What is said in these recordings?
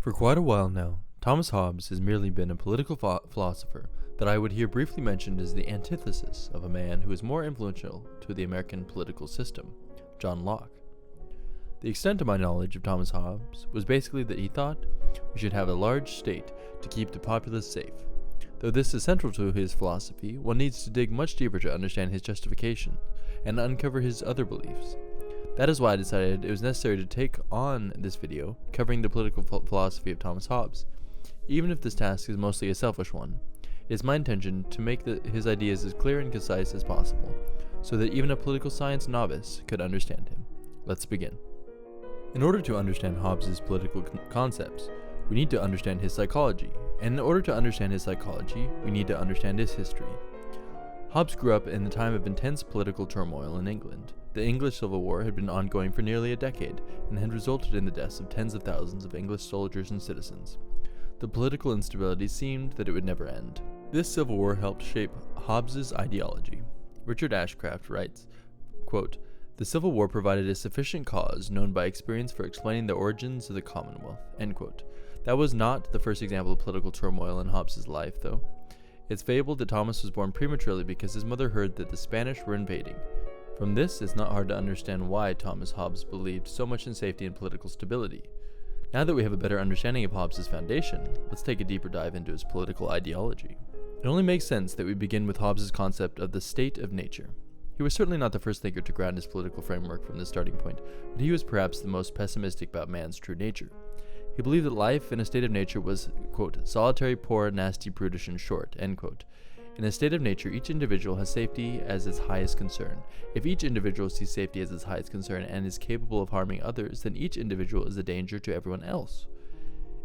For quite a while now, Thomas Hobbes has merely been a political philosopher that I would here briefly mention as the antithesis of a man who is more influential to the American political system, John Locke. The extent of my knowledge of Thomas Hobbes was basically that he thought we should have a large state to keep the populace safe. Though this is central to his philosophy, one needs to dig much deeper to understand his justification and uncover his other beliefs. That is why I decided it was necessary to take on this video covering the political philosophy of Thomas Hobbes. Even if this task is mostly a selfish one, it is my intention to make his ideas as clear and concise as possible, so that even a political science novice could understand him. Let's begin. In order to understand Hobbes' political concepts, we need to understand his psychology, and in order to understand his psychology, we need to understand his history. Hobbes grew up in the time of intense political turmoil in England. The English Civil War had been ongoing for nearly a decade and had resulted in the deaths of tens of thousands of English soldiers and citizens. The political instability seemed that it would never end. This Civil War helped shape Hobbes' ideology. Richard Ashcraft writes, quote, "The Civil War provided a sufficient cause known by experience for explaining the origins of the Commonwealth." End quote. That was not the first example of political turmoil in Hobbes' life, though. It's fabled that Thomas was born prematurely because his mother heard that the Spanish were invading. From this, it's not hard to understand why Thomas Hobbes believed so much in safety and political stability. Now that we have a better understanding of Hobbes' foundation, let's take a deeper dive into his political ideology. It only makes sense that we begin with Hobbes' concept of the state of nature. He was certainly not the first thinker to ground his political framework from this starting point, but he was perhaps the most pessimistic about man's true nature. He believed that life in a state of nature was, quote, "solitary, poor, nasty, brutish, and short," end quote. In a state of nature, each individual has safety as its highest concern. If each individual sees safety as its highest concern and is capable of harming others, then each individual is a danger to everyone else.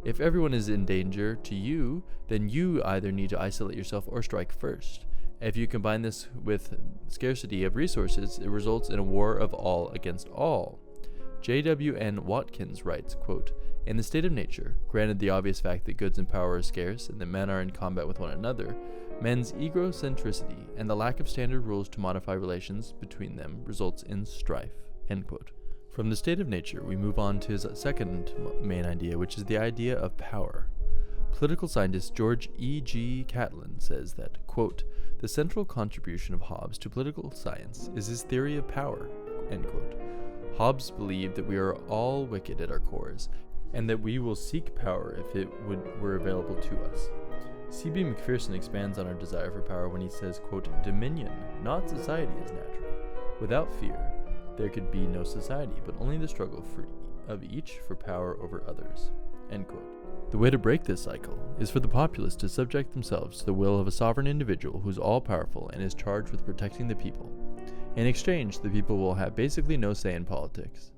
If everyone is in danger to you, then you either need to isolate yourself or strike first. If you combine this with scarcity of resources, it results in a war of all against all. J.W.N. Watkins writes, quote, "In the state of nature, granted the obvious fact that goods and power are scarce and that men are in combat with one another, men's egocentricity and the lack of standard rules to modify relations between them results in strife." End quote. From the state of nature, we move on to his second main idea, which is the idea of power. Political scientist George E.G. Catlin says that, quote, "The central contribution of Hobbes to political science is his theory of power," end quote. Hobbes believed that we are all wicked at our cores, and that we will seek power if it were available to us. C.B. Macpherson expands on our desire for power when he says, quote, "Dominion, not society, is natural. Without fear, there could be no society, but only the struggle of each for power over others." End quote. The way to break this cycle is for the populace to subject themselves to the will of a sovereign individual who is all-powerful and is charged with protecting the people. In exchange, the people will have basically no say in politics.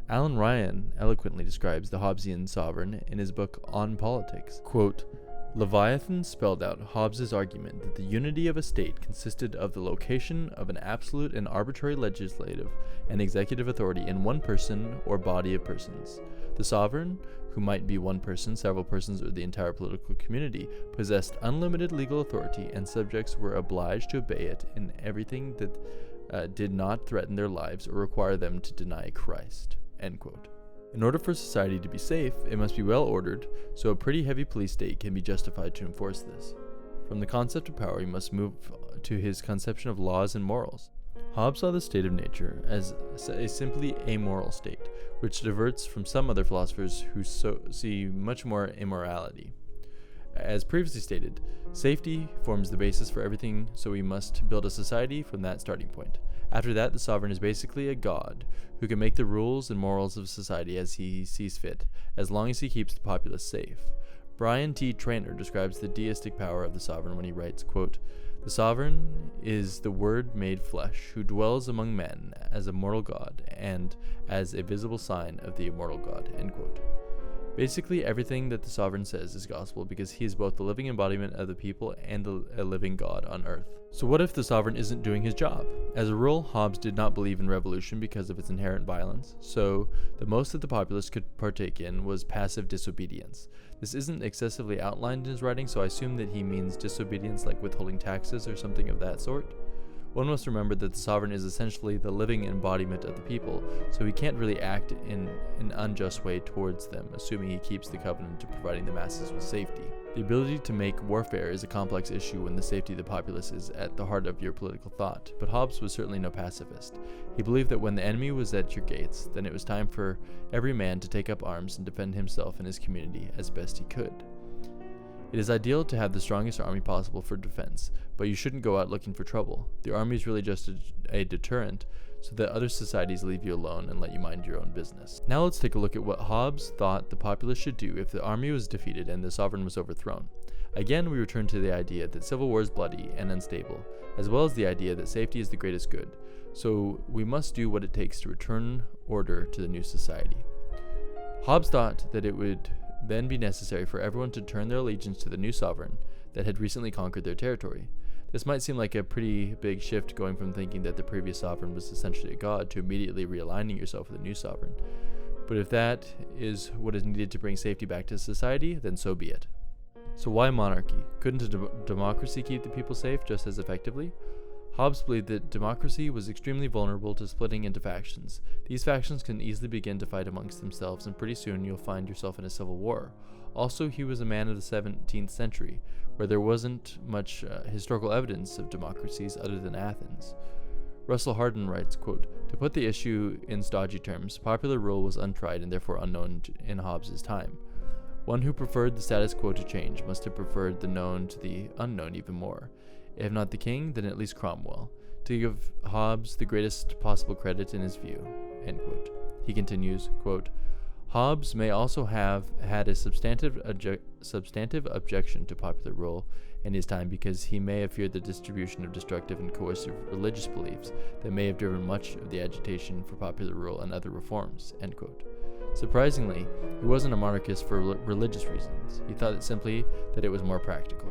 Alan Ryan eloquently describes the Hobbesian sovereign in his book On Politics. Quote, "Leviathan spelled out Hobbes' argument that the unity of a state consisted of the location of an absolute and arbitrary legislative and executive authority in one person or body of persons. The sovereign, who might be one person, several persons, or the entire political community, possessed unlimited legal authority, and subjects were obliged to obey it in everything that did not threaten their lives or require them to deny Christ." End quote. In order for society to be safe, it must be well ordered, so a pretty heavy police state can be justified to enforce this. From the concept of power, we must move to his conception of laws and morals. Hobbes saw the state of nature as a simply amoral state, which diverts from some other philosophers who see much more immorality. As previously stated, safety forms the basis for everything, so we must build a society from that starting point. After that, the sovereign is basically a god who can make the rules and morals of society as he sees fit, as long as he keeps the populace safe. Brian T. Traynor describes the deistic power of the sovereign when he writes, quote, "The sovereign is the Word made flesh, who dwells among men as a mortal god and as a visible sign of the immortal God." End quote. Basically, everything that the sovereign says is gospel because he is both the living embodiment of the people and a living God on earth. So what if the sovereign isn't doing his job? As a rule, Hobbes did not believe in revolution because of its inherent violence, so the most that the populace could partake in was passive disobedience. This isn't excessively outlined in his writing, so I assume that he means disobedience like withholding taxes or something of that sort. One must remember that the sovereign is essentially the living embodiment of the people, so he can't really act in an unjust way towards them, assuming he keeps the covenant of providing the masses with safety. The ability to make warfare is a complex issue when the safety of the populace is at the heart of your political thought, but Hobbes was certainly no pacifist. He believed that when the enemy was at your gates, then it was time for every man to take up arms and defend himself and his community as best he could. It is ideal to have the strongest army possible for defense, but you shouldn't go out looking for trouble. The army is really just a deterrent, so that other societies leave you alone and let you mind your own business. Now let's take a look at what Hobbes thought the populace should do if the army was defeated and the sovereign was overthrown. Again, we return to the idea that civil war is bloody and unstable, as well as the idea that safety is the greatest good, so we must do what it takes to return order to the new society. Hobbes thought that it would then be necessary for everyone to turn their allegiance to the new sovereign that had recently conquered their territory. This might seem like a pretty big shift, going from thinking that the previous sovereign was essentially a god to immediately realigning yourself with a new sovereign. But if that is what is needed to bring safety back to society, then so be it. So why monarchy? Couldn't a democracy keep the people safe just as effectively? Hobbes believed that democracy was extremely vulnerable to splitting into factions. These factions can easily begin to fight amongst themselves, and pretty soon you'll find yourself in a civil war. Also, he was a man of the 17th century, where there wasn't much historical evidence of democracies other than Athens. Russell Hardin writes, quote, "To put the issue in stodgy terms, popular rule was untried and therefore unknown in Hobbes's time. One who preferred the status quo to change must have preferred the known to the unknown even more. If not the king, then at least Cromwell, to give Hobbes the greatest possible credit in his view." End quote. He continues, quote, "Hobbes may also have had a substantive objection to popular rule in his time, because he may have feared the distribution of destructive and coercive religious beliefs that may have driven much of the agitation for popular rule and other reforms." End quote. Surprisingly, he wasn't a monarchist for religious reasons. He thought simply that it was more practical.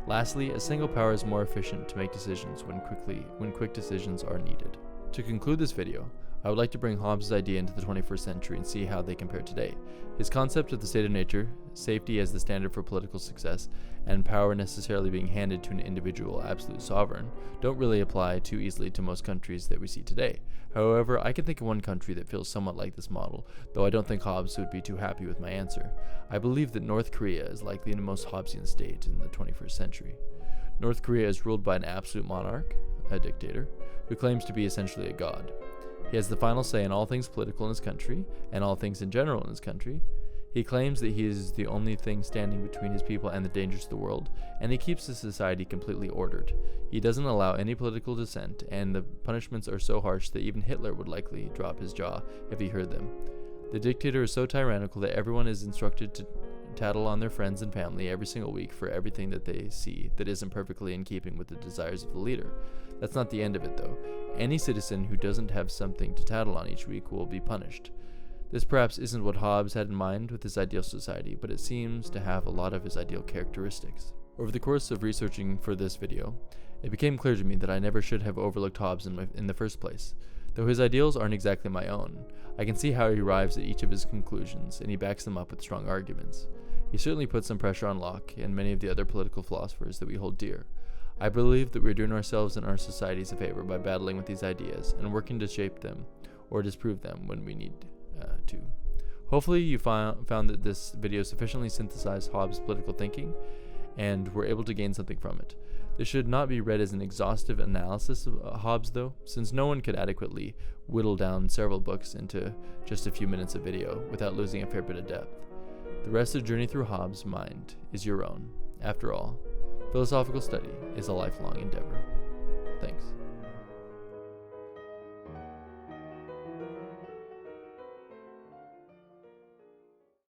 Lastly, a single power is more efficient to make decisions when quick decisions are needed. To conclude this video, I would like to bring Hobbes' idea into the 21st century and see how they compare today. His concept of the state of nature, safety as the standard for political success, and power necessarily being handed to an individual absolute sovereign don't really apply too easily to most countries that we see today. However, I can think of one country that feels somewhat like this model, though I don't think Hobbes would be too happy with my answer. I believe that North Korea is likely the most Hobbesian state in the 21st century. North Korea is ruled by an absolute monarch, a dictator, who claims to be essentially a god. He has the final say in all things political in his country, and all things in general in his country. He claims that he is the only thing standing between his people and the dangers of the world, and he keeps the society completely ordered. He doesn't allow any political dissent, and the punishments are so harsh that even Hitler would likely drop his jaw if he heard them. The dictator is so tyrannical that everyone is instructed to tattle on their friends and family every single week for everything that they see that isn't perfectly in keeping with the desires of the leader. That's not the end of it, though. Any citizen who doesn't have something to tattle on each week will be punished. This perhaps isn't what Hobbes had in mind with his ideal society, but it seems to have a lot of his ideal characteristics. Over the course of researching for this video, it became clear to me that I never should have overlooked Hobbes in the first place. Though his ideals aren't exactly my own, I can see how he arrives at each of his conclusions, and he backs them up with strong arguments. He certainly puts some pressure on Locke and many of the other political philosophers that we hold dear. I believe that we're doing ourselves and our societies a favor by battling with these ideas and working to shape them or disprove them when we need to. Hopefully you found that this video sufficiently synthesized Hobbes' political thinking and were able to gain something from it. This should not be read as an exhaustive analysis of Hobbes, though, since no one could adequately whittle down several books into just a few minutes of video without losing a fair bit of depth. The rest of the journey through Hobbes' mind is your own. After all, philosophical study is a lifelong endeavor. Thanks.